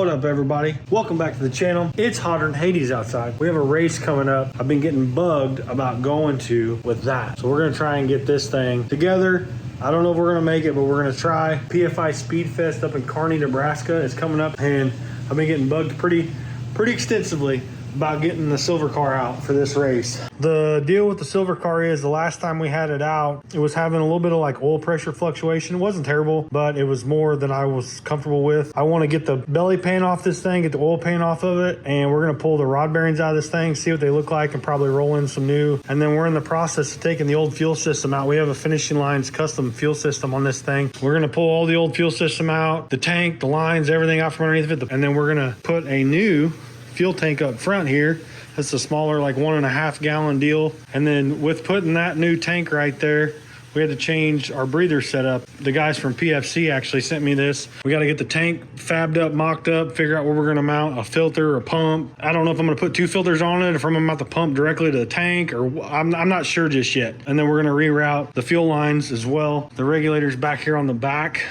What up, everybody? Welcome back to the channel. It's hotter than Hades outside. We have a race coming up. I've been getting bugged about going to with that. So we're gonna try and get this thing together. I don't know if we're gonna make it, but we're gonna try. PFI Speed Fest up in Kearney, Nebraska is coming up, and I've been getting bugged pretty extensively about getting the silver car out for this race. The deal with the silver car is the last time we had it out, it was having a little bit of like oil pressure fluctuation. It wasn't terrible, but it was more than I was comfortable with. I want to get the belly pan off this thing, get the oil pan off of it, and we're gonna pull the rod bearings out of this thing, see what they look like, and probably roll in some new. And then we're in the process of taking the old fuel system out. We have a Finishing Lines custom fuel system on this thing. We're gonna pull all the old fuel system out, the tank, the lines, everything out from underneath it, and then we're gonna put a new fuel tank up front here. That's a smaller, like 1.5 gallon deal. And then with putting that new tank right there, we had to change our breather setup. The guys from PFC actually sent me this. We got to get the tank fabbed up, mocked up, figure out where we're going to mount a filter, a pump. I don't know if I'm going to put 2 filters on it, if I'm going to mount the pump directly to the tank, or I'm not sure just yet. And then we're going to reroute the fuel lines as well. The regulator's back here on the back.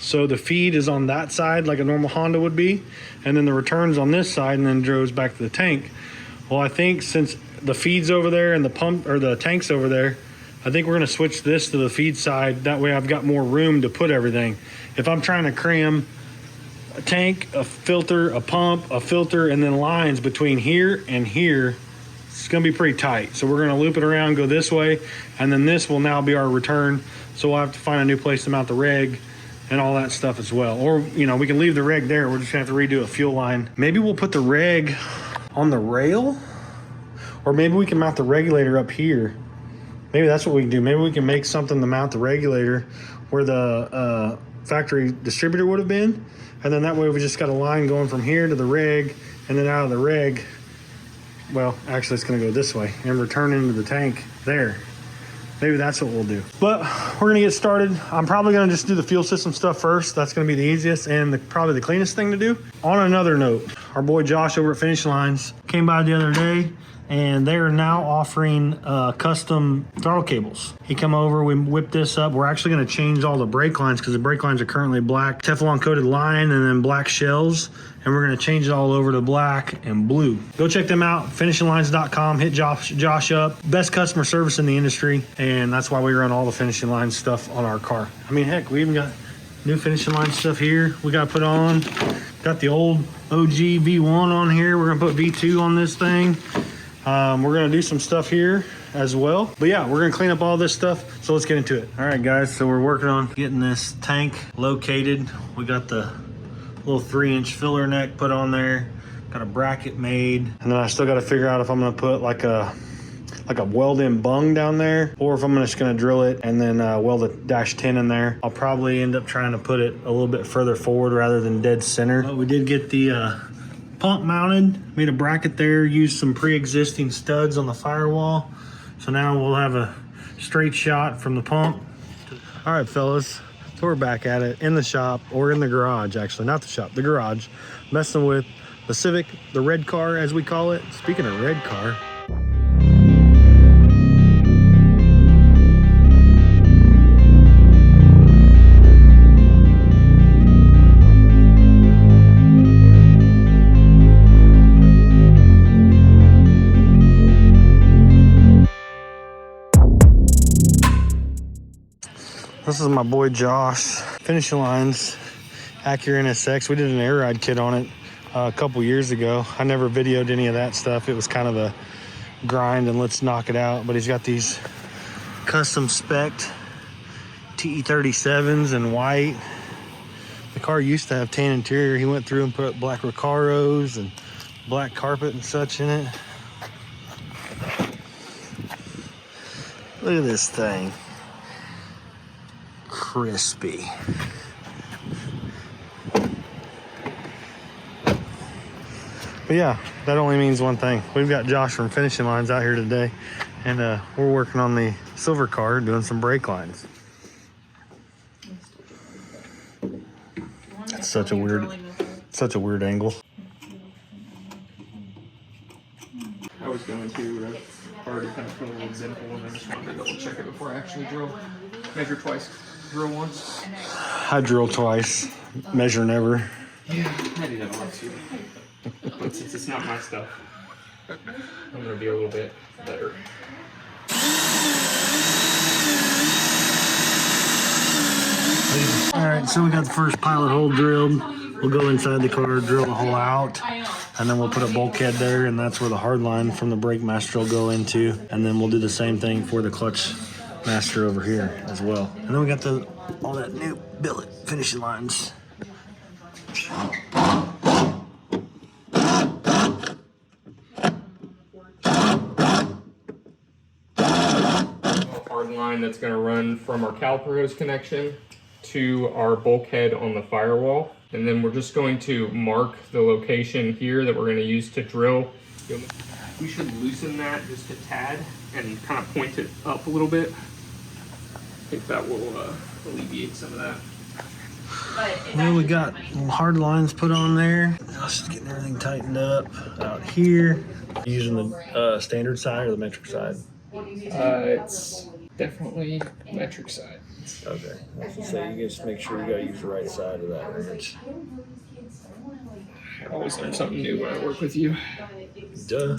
So the feed is on that side like a normal Honda would be, and then the return's on this side, and then goes back to the tank. Well, I think since the feed's over there and the pump or the tank's over there, I think we're gonna switch this to the feed side. That way I've got more room to put everything. If I'm trying to cram a tank, a filter, a pump, a filter, and then lines between here and here, it's gonna be pretty tight. So we're gonna loop it around, go this way, and then this will now be our return. So we'll have to find a new place to mount the reg and all that stuff as well. Or, you know, we can leave the reg there. We're just gonna have to redo a fuel line. Maybe we'll put the reg on the rail, or maybe we can mount the regulator up here. Maybe that's what we can do. Maybe we can make something to mount the regulator where the factory distributor would have been. And then that way we just got a line going from here to the reg, and then out of the reg, well, actually it's gonna go this way and return into the tank there. Maybe that's what we'll do. But we're gonna get started. I'm probably gonna just do the fuel system stuff first. That's gonna be the easiest and probably the cleanest thing to do. On another note, our boy Josh over at Finishing Lines came by the other day, and they are now offering custom throttle cables. He come over, we whipped this up. We're actually gonna change all the brake lines because the brake lines are currently black Teflon coated line and then black shells. And we're gonna change it all over to black and blue. Go check them out, finishinglines.com, hit Josh up. Best customer service in the industry, and that's why we run all the Finishing Lines stuff on our car. I mean, heck, we even got new Finishing Line stuff here we gotta put on. Got the old OG V1 on here. We're gonna put V2 on this thing. We're gonna do some stuff here as well. But yeah, we're gonna clean up all this stuff, so let's get into it. All right, guys, so we're working on getting this tank located. We got the little 3-inch filler neck put on there, got a bracket made, and then I still got to figure out if I'm gonna put like a weld-in bung down there, or if I'm just gonna drill it and then weld a -10 in there. I'll probably end up trying to put it a little bit further forward rather than dead center. But we did get the pump mounted, made a bracket there, used some pre-existing studs on the firewall, so now we'll have a straight shot from the pump. All right, fellas, so we're back at it in the shop, or in the garage, actually, not the shop, the garage, messing with the Civic, the red car as we call it. Speaking of red car, this is my boy Josh, Finishing Lines, Acura NSX. We did an air ride kit on it a couple years ago. I never videoed any of that stuff. It was kind of a grind and let's knock it out. But he's got these custom spec'd TE37s in white. The car used to have tan interior. He went through and put black Recaros and black carpet and such in it. Look at this thing. Crispy. But yeah, that only means one thing. We've got Josh from Finishing Lines out here today, and we're working on the silver car, doing some brake lines. That's such a weird angle. I was going to already kind of put a little example, and I just wanted to double check it before I actually drill. Measure twice, drill once. I drill twice, measure never. Yeah, I do that a lot too. But since it's not my stuff, I'm gonna be a little bit better. All right, so we got the first pilot hole drilled. We'll go inside the car, drill the hole out, and then we'll put a bulkhead there, and that's where the hard line from the brake master will go into. And then we'll do the same thing for the clutch master over here as well. And then we got all that new billet finishing lines. Hard line that's going to run from our caliper hose connection to our bulkhead on the firewall. And then we're just going to mark the location here that we're going to use to drill. We should loosen that just a tad and kind of point it up a little bit. I think that will alleviate some of that. Well, we got hard lines put on there. Now it's just getting everything tightened up out here. Using the standard side or the metric side? It's definitely metric side. Okay. I was gonna say, you just make sure you gotta use the right side of that wrench. I always learn something new when I work with you. Duh.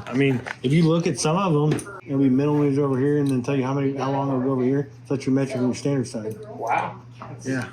I mean, if you look at some of them, it'll be millimeters over here and then tell you how long it'll go over here. So that's your metric and your standard side. Wow. Yeah.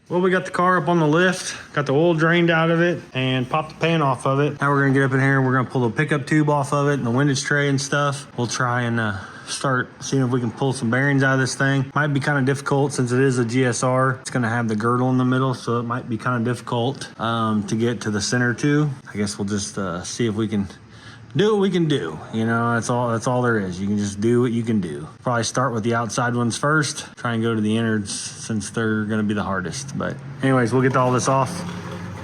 Well, we got the car up on the lift, got the oil drained out of it, and popped the pan off of it. Now we're gonna get up in here and we're gonna pull the pickup tube off of it and the windage tray and stuff. We'll try and start seeing if we can pull some bearings out of this thing. Might be kind of difficult since it is a GSR. It's gonna have the girdle in the middle, so it might be kind of difficult to get to the center too. I guess we'll just see if we can do what we can do. You know, that's all there is. You can just do what you can do. Probably start with the outside ones first, try and go to the innards since they're gonna be the hardest. But anyways, we'll get all this off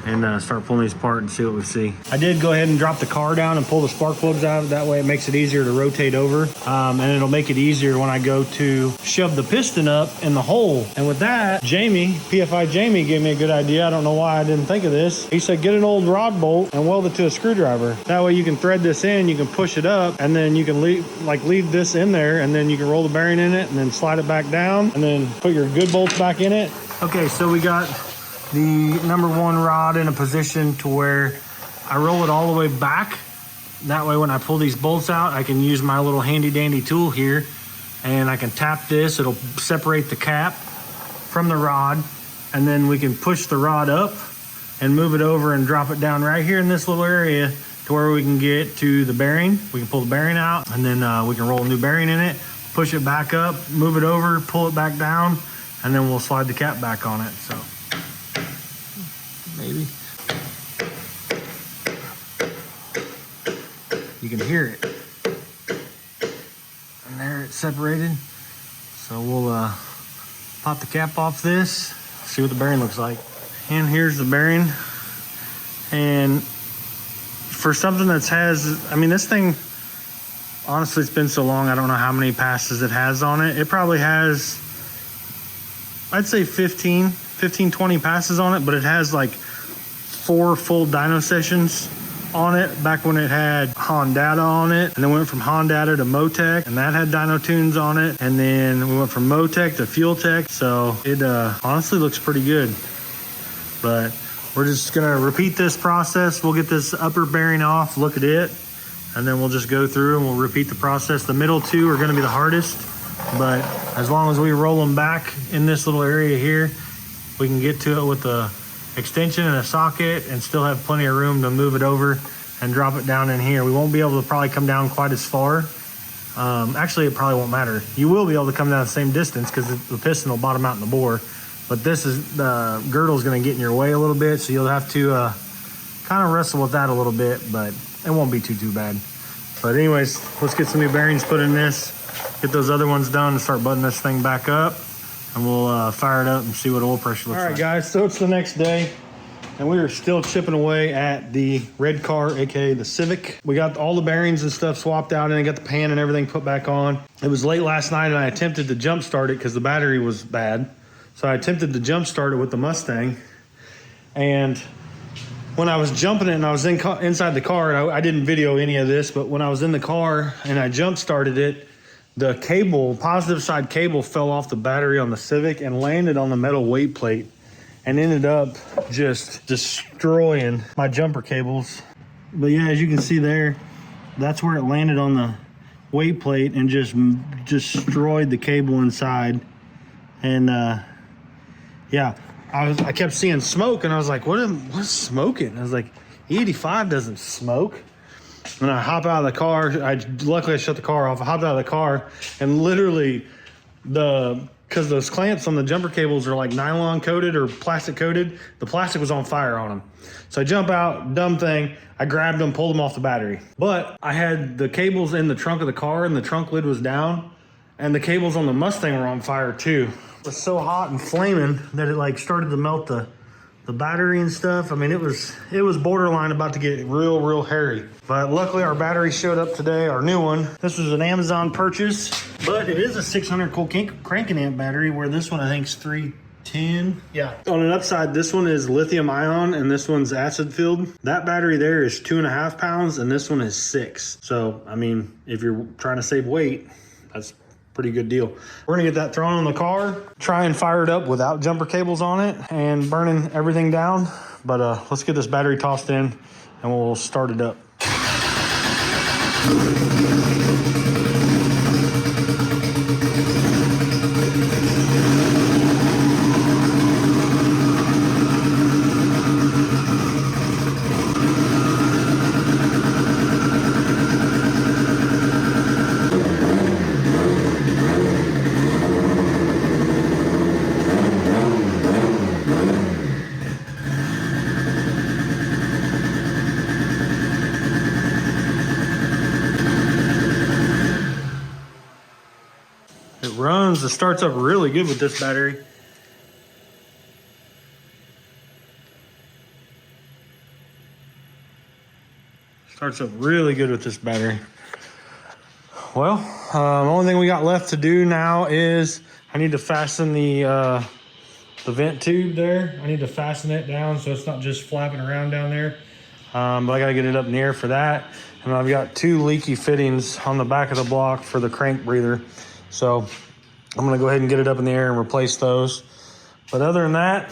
and start pulling these apart and see what we see. I did go ahead and drop the car down and pull the spark plugs out. That way it makes it easier to rotate over. And it'll make it easier when I go to shove the piston up in the hole. And with that, Jamie, PFI Jamie, gave me a good idea. I don't know why I didn't think of this. He said, get an old rod bolt and weld it to a screwdriver. That way you can thread this in, you can push it up, and then you can leave this in there, and then you can roll the bearing in it and then slide it back down and then put your good bolts back in it. Okay, so we got the #1 rod in a position to where I roll it all the way back. That way when I pull these bolts out, I can use my little handy dandy tool here and I can tap this. It'll separate the cap from the rod, and then we can push the rod up and move it over and drop it down right here in this little area to where we can get to the bearing. We can pull the bearing out, and then we can roll a new bearing in it, push it back up, move it over, pull it back down, and then we'll slide the cap back on it. So maybe you can hear it, and there it's separated. So we'll pop the cap off this, see what the bearing looks like. And here's the bearing. And for something that has, I mean, this thing, honestly, it's been so long, I don't know how many passes it has on it. It probably has, I'd say 15, 20 passes on it, but it has like 4 full dyno sessions on it back when it had Hondata on it, and then went from Hondata to Motec, and that had dyno tunes on it, and then we went from Motec to Fuel Tech. So it honestly looks pretty good. But we're just gonna repeat this process. We'll get this upper bearing off, look at it, and then we'll just go through and we'll repeat the process. The middle 2 are gonna be the hardest, but as long as we roll them back in this little area here, we can get to it with a extension and a socket and still have plenty of room to move it over and drop it down in here. We won't be able to probably come down quite as far. Actually, it probably won't matter. You will be able to come down the same distance because the piston will bottom out in the bore, but this is, the girdle is going to get in your way a little bit, so you'll have to kind of wrestle with that a little bit, but it won't be too bad. But anyways, let's get some new bearings put in this, get those other ones done, and start buttoning this thing back up. And we'll fire it up and see what oil pressure looks like. All right, guys, so it's the next day. And we are still chipping away at the red car, aka the Civic. We got all the bearings and stuff swapped out, and I got the pan and everything put back on. It was late last night, and I attempted to jump start it because the battery was bad. So I attempted to jump start it with the Mustang. And when I was jumping it and I was inside the car, and I didn't video any of this, but when I was in the car and I jump started it, the cable, positive side cable, fell off the battery on the Civic and landed on the metal weight plate and ended up just destroying my jumper cables. But yeah, as you can see there, that's where it landed on the weight plate and just destroyed the cable inside. And yeah, I kept seeing smoke, and I was like, what's smoking? I was like, E85 doesn't smoke. And I hop out of the car. Luckily I shut the car off. I hopped out of the car, and literally because those clamps on the jumper cables are like nylon coated or plastic coated, the plastic was on fire on them. So I jump out, dumb thing, I grabbed them, pulled them off the battery. But I had the cables in the trunk of the car, and the trunk lid was down, and the cables on the Mustang were on fire too. It was so hot and flaming that it like started to melt the battery and stuff. I mean, it was borderline about to get real hairy. But luckily our battery showed up today, our new one. This was an Amazon purchase, but it is a 600 cold cranking amp battery, where this one I think is 310. Yeah. On an upside, this one is lithium ion and this one's acid filled. That battery there is 2.5 pounds and this one is 6. So, I mean, if you're trying to save weight, that's pretty good deal. We're gonna get that thrown on the car, try and fire it up without jumper cables on it and burning everything down. But let's get this battery tossed in and we'll start it up. It runs, it starts up really good with this battery. Starts up really good with this battery. Well, the only thing we got left to do now is I need to fasten the vent tube there. I need to fasten it down so it's not just flapping around down there. But I gotta get it up in the air for that. And I've got 2 leaky fittings on the back of the block for the crank breather. So I'm gonna go ahead and get it up in the air and replace those. But other than that,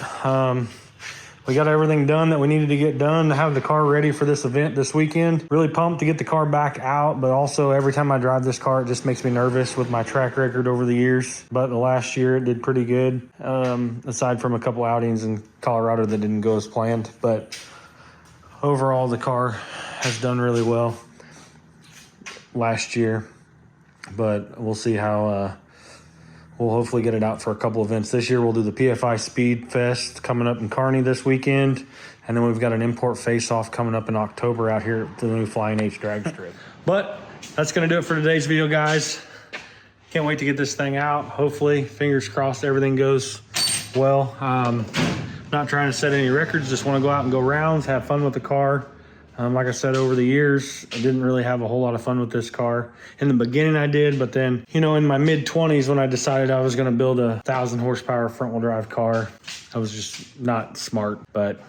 we got everything done that we needed to get done to have the car ready for this event this weekend. Really pumped to get the car back out, but also every time I drive this car, it just makes me nervous with my track record over the years. But the last year it did pretty good, aside from a couple outings in Colorado that didn't go as planned. But overall, the car has done really well last year. But we'll see how we'll hopefully get it out for a couple events this year. We'll do the PFI Speed Fest coming up in Kearney this weekend, and then we've got an import face-off coming up in October out here at the new Flying H drag strip. But that's gonna do it for today's video, guys. Can't wait to get this thing out. Hopefully, fingers crossed, everything goes well. Not trying to set any records, just want to go out and go rounds, have fun with the car. Like I said, over the years, I didn't really have a whole lot of fun with this car. In the beginning I did, but then, you know, in my mid-20s when I decided I was gonna build a 1,000 horsepower front-wheel drive car, I was just not smart. But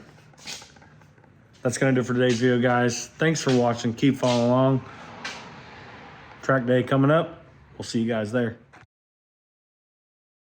that's gonna do it for today's video, guys. Thanks for watching, keep following along. Track day coming up, we'll see you guys there.